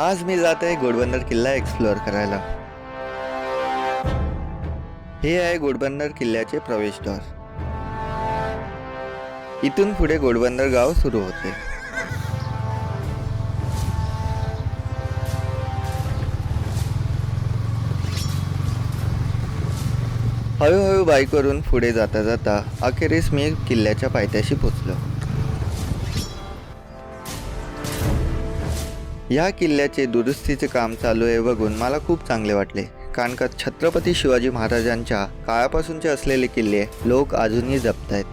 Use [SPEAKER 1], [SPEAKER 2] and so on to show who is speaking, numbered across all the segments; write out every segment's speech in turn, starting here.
[SPEAKER 1] आज मी जात आहे घोडबंदर किल्ला एक्सप्लोअर करायला। हे आहे घोडबंदर किल्ल्याचे प्रवेशद्वार। इथून पुढे घोडबंदर गाव सुरू होते। हळूहळू बाईकवरून पुढे जाता जाता अखेरीस मी किल्ल्याच्या पायथ्याशी पोचलो। या किल्ल्याचे दुरुस्तीचे काम चालू आहे बघून मला खूप चांगले वाटले, कारण का छत्रपती शिवाजी महाराजांच्या काळापासूनचे असलेले किल्ले लोक अजूनही जपतायत।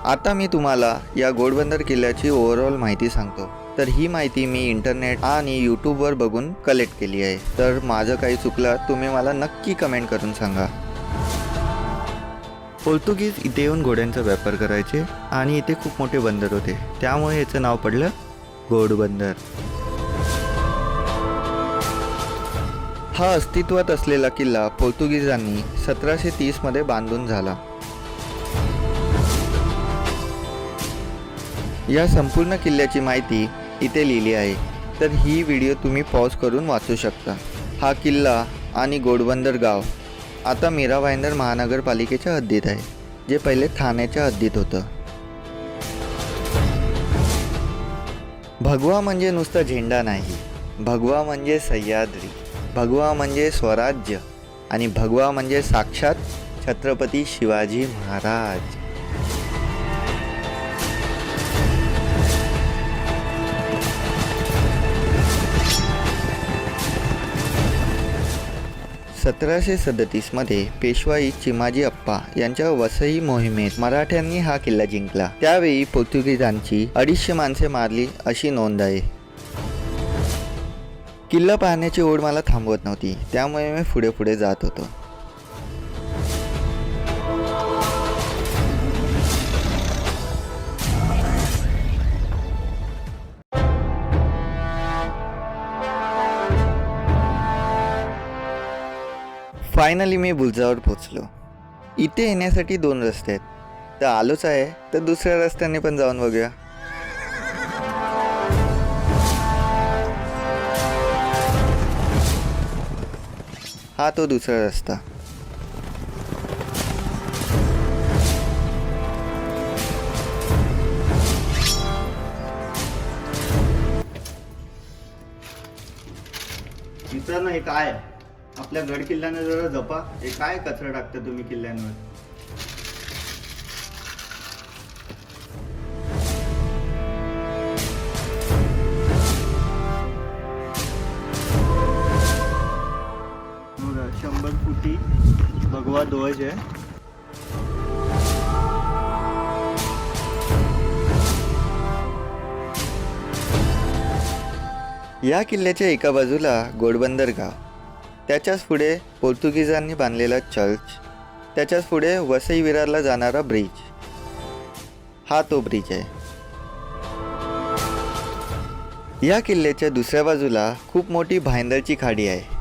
[SPEAKER 1] आता मी तुम्हाला या घोडबंदर किल्ल्याची ओव्हरऑल माहिती सांगतो। तर ही माहिती मी इंटरनेट आणि यूट्यूबवर बघून कलेक्ट केली आहे। तर माझं काही चुकलं तुम्ही मला नक्की कमेंट करून सांगा। पोर्तुगीज इथे येऊन घोड्यांचा व्यापार करायचे आणि इथे खूप मोठे बंदर होते, त्यामुळे याचं नाव पडलं घोडबंदर। हा अस्तित्वात असलेला किल्ला पोर्तुगीजांनी 1730 मध्ये बांधून झाला। या संपूर्ण किल्ल्याची माहिती इथे लिहिली आहे, तर ही व्हिडिओ तुम्ही पॉज करून वाचू शकता। हा किल्ला आणि घोडबंदर गाव आता मीरा भाईंदर महानगरपालिकेच्या हद्दीत आहे, जे पहिले ठाण्याच्या हद्दीत होतं। भगवा म्हणजे नुसता झेंडा नाही, भगवा म्हणजे सह्याद्री, भगवा म्हणजे स्वराज्य आणि भगवा म्हणजे साक्षात छत्रपती शिवाजी महाराज। मध्ये पेशवाई चिमाजी अप्पा यांच्या वसई मोहिमेत मराठ्यांनी हा किल्ला जिंकला। त्यावेळी पोर्तुगीजांची 250 माणसे मारली अशी नोंद आहे। किल्ला पाहण्याची ओढ मला थांबवत नव्हती, त्यामुळे मी पुढे पुढे जात होतो। फायनली मी बुरुजावर पोचलो। इथे येण्यासाठी 2 रस्ते आहेत, तर आलोच आहे तर दुसऱ्या रस्त्याने पण जाऊन बघूया। हा तो दुसरा रस्ता। मित्रांनो, हे काय आपल्या गड किल्ल्याने जरा जपा। हे काय कचरा टाकता तुम्ही किल्ल्यांवर? बघा, 100 फुटी भगवा ध्वज आहे। या किल्ल्याच्या एका बाजूला घोडबंदर गाव, त्याच्याच पुढे पोर्तुगीजांनी बांधलेला चर्च, त्याच्याच पुढे वसई विरारला जाणारा ब्रिज। हा तो ब्रिज आहे। या किल्ल्याच्या दुसऱ्या बाजूला खूप मोठी भाईंदरची खाडी आहे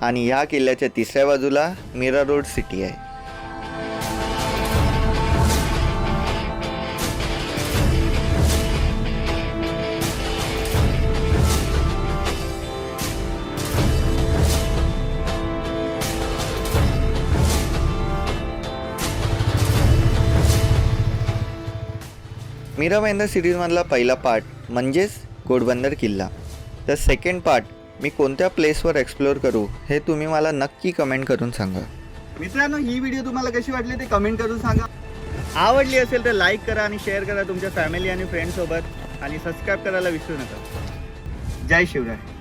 [SPEAKER 1] आणि या किल्ल्याच्या तिसऱ्या बाजूला मीरा रोड सिटी आहे। मीरा भाईंदर सिरीजमधला पहिला पार्ट म्हणजेच घोडबंदर किल्ला। तर सेकंड पार्ट मी कोणत्या प्लेसवर एक्सप्लोअर करू हे तुम्ही मला नक्की कमेंट करून सांगा। मित्रांनो, ही व्हिडिओ तुम्हाला कशी वाटली ते कमेंट करून सांगा। आवडली असेल तर लाईक करा आणि शेअर करा तुमच्या फॅमिली आणि फ्रेंड्ससोबत, आणि सबस्क्राईब करायला विसरू नका। जय शिवराय।